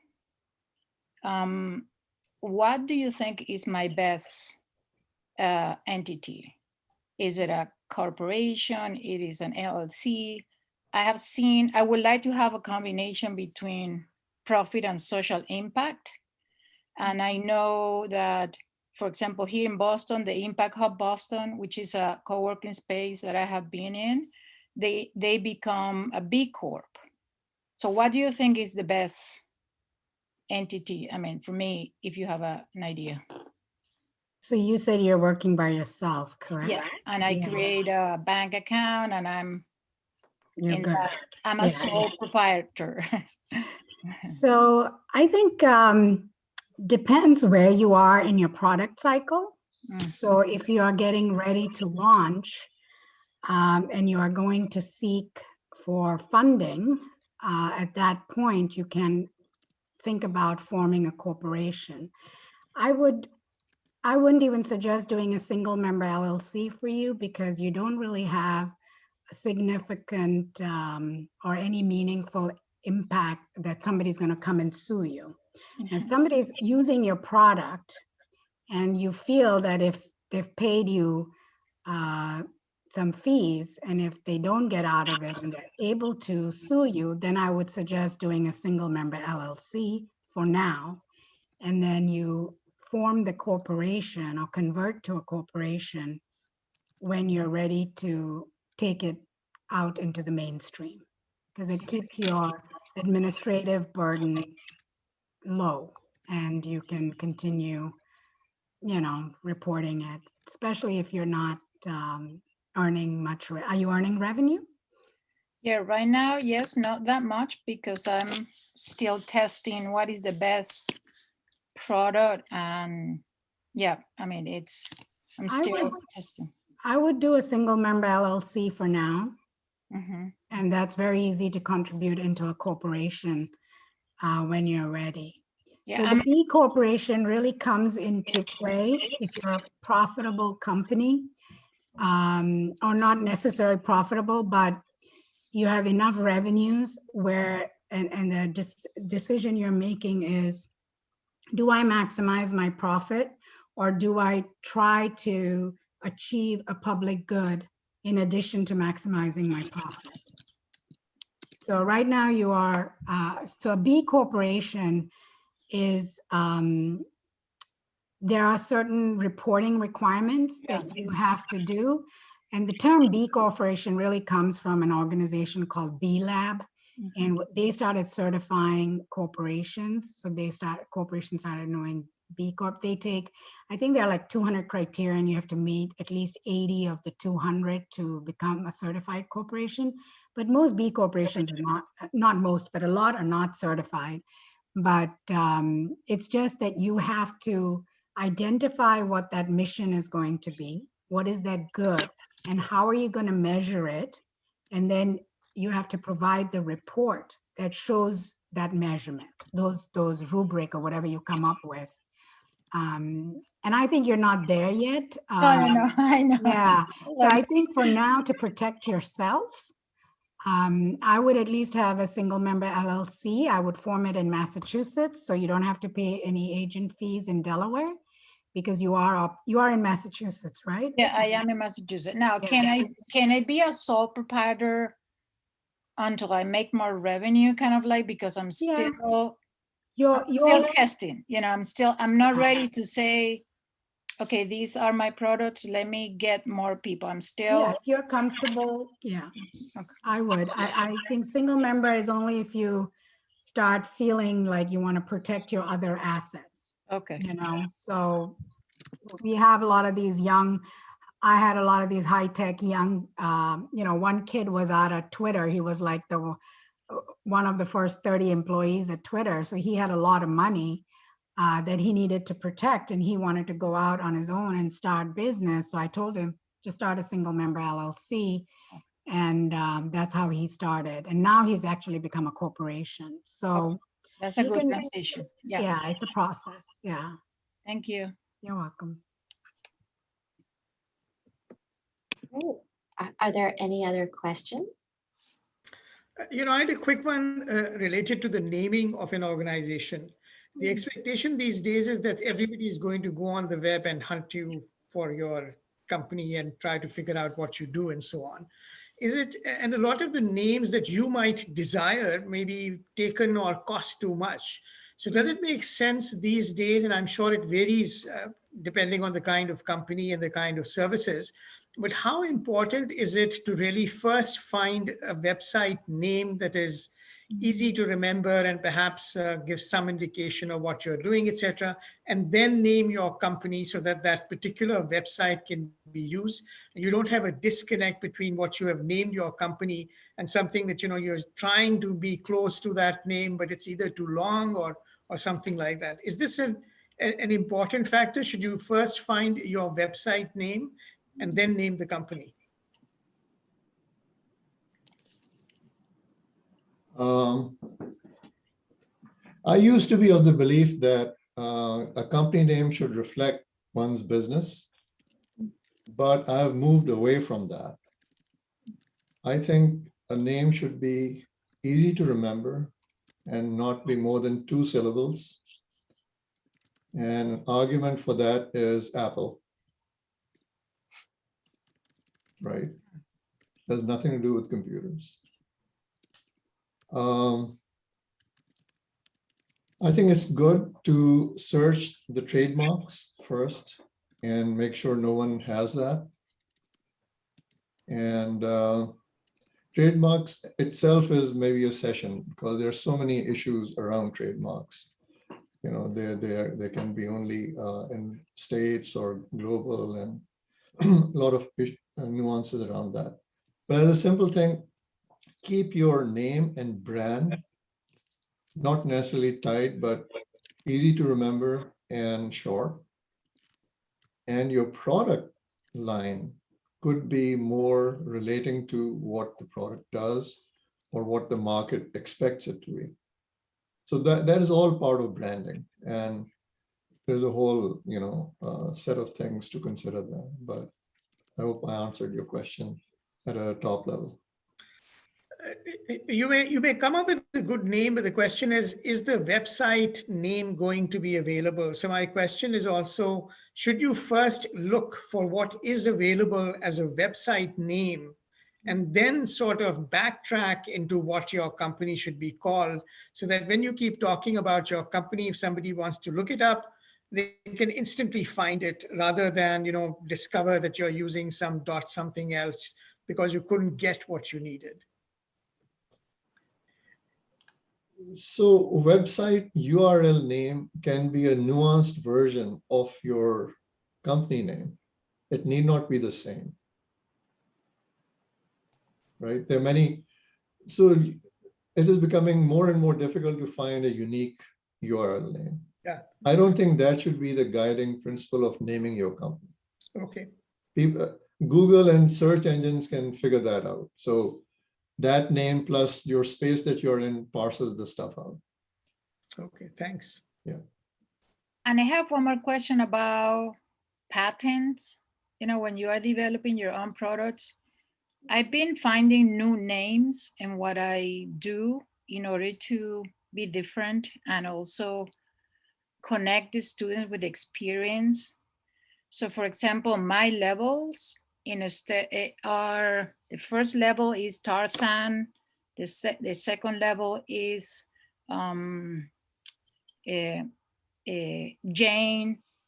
What do you think is my best entity? Is it a corporation? It is an LLC? I would like to have a combination between profit and social impact. And I know that, for example, here in Boston, the Impact Hub Boston, which is a co-working space that I have been in, they become a B Corp. So what do you think is the best entity? I mean, for me, if you have an idea. So you said you're working by yourself, correct? Yeah, and I create a bank account and I'm You're in good. that I'm a Yeah, sole proprietor. So I think depends where you are in your product cycle. So if you are getting ready to launch and you are going to seek for funding, at that point you can think about forming a corporation. I wouldn't even suggest doing a single member LLC for you because you don't really have a significant or any meaningful impact that somebody's going to come and sue you. If somebody's using your product and you feel that if they've paid you some fees and if they don't get out of it and they're able to sue you, then I would suggest doing a single member LLC for now. And then you form the corporation or convert to a corporation when you're ready to take it out into the mainstream, because it keeps your administrative burden low and you can continue, reporting it, especially if you're not earning much. Are you earning revenue? Yeah, right now, yes, not that much because I'm still testing what is the best product. And yeah, I mean, I'm still testing. I would do a single member LLC for now. Mm-hmm. And that's very easy to contribute into a corporation when you're ready. Yeah, So the B corporation really comes into play if you're a profitable company, or not necessarily profitable, but you have enough revenues where, and the decision you're making is, do I maximize my profit or do I try to achieve a public good in addition to maximizing my profit? So right now you are, so a B corporation is, there are certain reporting requirements that you have to do. And the term B corporation really comes from an organization called B Lab. And they started certifying corporations. So corporations started knowing B Corp. They take, I think there are like 200 criteria and you have to meet at least 80 of the 200 to become a certified corporation. But most B corporations are not most, but a lot are not certified. But it's just that you have to identify what that mission is going to be. What is that good? And how are you going to measure it? And then you have to provide the report that shows that measurement, those rubric or whatever you come up with. And I think you're not there yet. No, I know. Yeah. So I think for now, to protect yourself, I would at least have a single member LLC. I would form it in Massachusetts, so you don't have to pay any agent fees in Delaware, because you are in Massachusetts, right? Yeah, I am in Massachusetts. Now, can I be a sole proprietor until I make more revenue, kind of like, because I'm still still testing, I'm not ready to say, okay, these are my products, let me get more people. I'm still. Yeah, if you're comfortable, yeah, okay. I would. I think single member is only if you start feeling like you want to protect your other assets. Okay. So we have a lot of these I had a lot of these high-tech young, one kid was out of Twitter. He was like one of the first 30 employees at Twitter. So he had a lot of money that he needed to protect, and he wanted to go out on his own and start business. So I told him to start a single member LLC, and that's how he started. And now he's actually become a corporation. So that's a good transition. Yeah, it's a process. Yeah. Thank you. You're welcome. Great. Are there any other questions? I had a quick one related to the naming of an organization. The expectation these days is that everybody is going to go on the web and hunt you for your company and try to figure out what you do and so on. And a lot of the names that you might desire may be taken or cost too much. So does it make sense these days, and I'm sure it varies depending on the kind of company and the kind of services, but how important is it to really first find a website name that is easy to remember and perhaps give some indication of what you're doing, etc. And then name your company so that that particular website can be used. You don't have a disconnect between what you have named your company and something that, you're trying to be close to that name, but it's either too long or something like that. Is this an important factor? Should you first find your website name and then name the company? I used to be of the belief that a company name should reflect one's business, but I've moved away from that. I think a name should be easy to remember and not be more than 2 syllables. And an argument for that is Apple, right? Has nothing to do with computers. I think it's good to search the trademarks first and make sure no one has that. And trademarks itself is maybe a session because there are so many issues around trademarks. They can be only in states or global, and a lot of nuances around that. But as a simple thing, keep your name and brand not necessarily tight, but easy to remember and short. And your product line could be more relating to what the product does or what the market expects it to be. So that is all part of branding. And there's a whole, set of things to consider there. But I hope I answered your question at a top level. You may come up with a good name, but the question is the website name going to be available? So my question is also, should you first look for what is available as a website name and then sort of backtrack into what your company should be called, so that when you keep talking about your company, if somebody wants to look it up, they can instantly find it rather than, discover that you're using some dot something else because you couldn't get what you needed. So website URL name can be a nuanced version of your company name. It need not be the same, right? There are many, so it is becoming more and more difficult to find a unique URL name. Yeah. I don't think that should be the guiding principle of naming your company. Okay. Google and search engines can figure that out. So that name plus your space that you're in parses the stuff out. Okay, thanks. Yeah. And I have one more question about patents. When you are developing your own products, I've been finding new names in what I do in order to be different and also connect the students with experience. So for example, my levels are, the first level is Tarzan, the second level is Jane,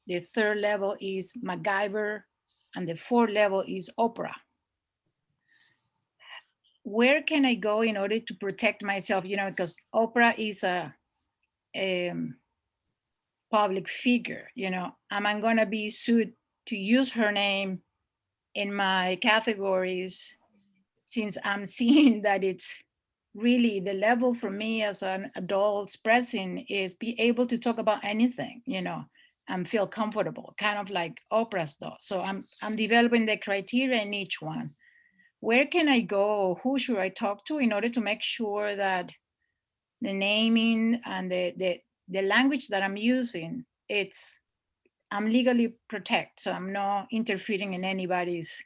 the third level is MacGyver, and the fourth level is Oprah. Where can I go in order to protect myself? Because Oprah is a public figure, am I gonna be sued to use her name in my categories, since I'm seeing that it's really the level for me as an adult expressing is be able to talk about anything, and feel comfortable, kind of like Oprah's does. So I'm developing the criteria in each one. Where can I go? Who should I talk to in order to make sure that the naming and the language that I'm using, I'm legally protected, so I'm not interfering in anybody's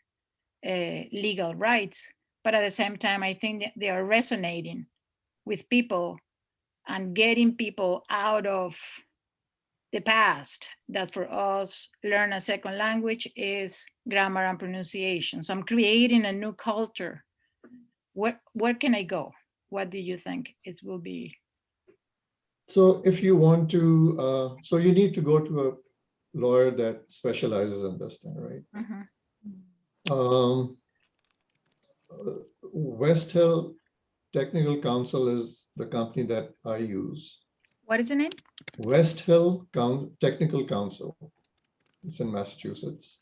legal rights, but at the same time, I think that they are resonating with people and getting people out of the past that for us, learn a second language is grammar and pronunciation. So I'm creating a new culture. Where can I go? What do you think it will be? So if you want to, so you need to go to a lawyer that specializes in this thing, right? Mm-hmm. West Hill Technical Counsel is the company that I use. What is the name? West Hill Technical Council. It's in Massachusetts.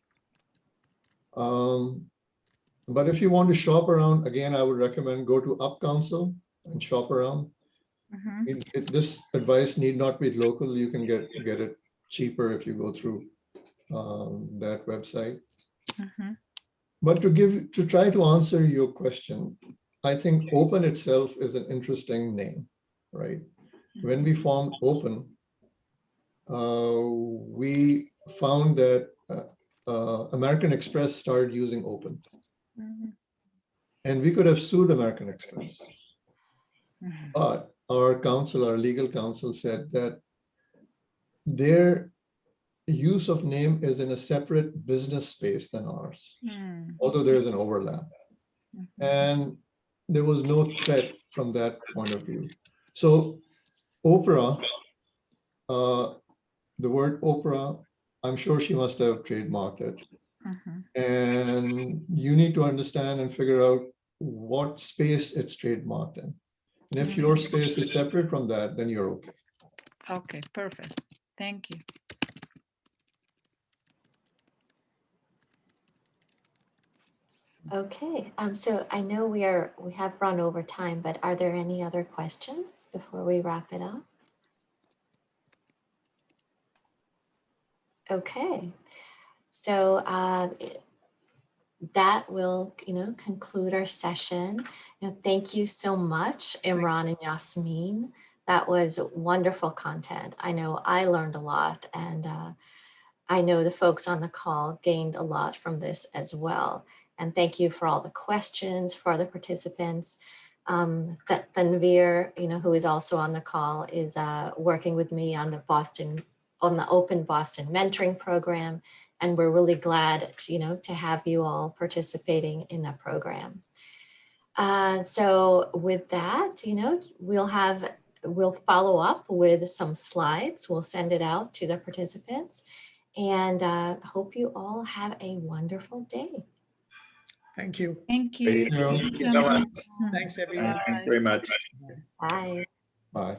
But if you want to shop around, again, I would recommend go to Up Council and shop around. This advice need not be local. You can get it cheaper if you go through that website. But to try to answer your question, I think Open itself is an interesting name, right? When we formed Open, we found that American Express started using Open. And we could have sued American Express. But our legal counsel said that their use of name is in a separate business space than ours, although there is an overlap. And there was no threat from that point of view. So Oprah, the word Oprah, I'm sure she must have trademarked it. And you need to understand and figure out what space it's trademarked in. And if your space is separate from that, then you're okay. Okay, perfect. Thank you. Okay, so I know we have run over time, but are there any other questions before we wrap it up? Okay, so that will, conclude our session. Thank you so much, Imran and Yasmin. That was wonderful content. I know I learned a lot, and I know the folks on the call gained a lot from this as well. And thank you for all the questions, for the participants. Tanvir, who is also on the call, is working with me on the Open Boston Mentoring Program. And we're really glad, to have you all participating in that program. So with that, we'll follow up with some slides. We'll send it out to the participants, and hope you all have a wonderful day. Thank you. Thank you. Thank you. Thank you so much. Thanks, everyone. Thanks very much. Bye. Bye.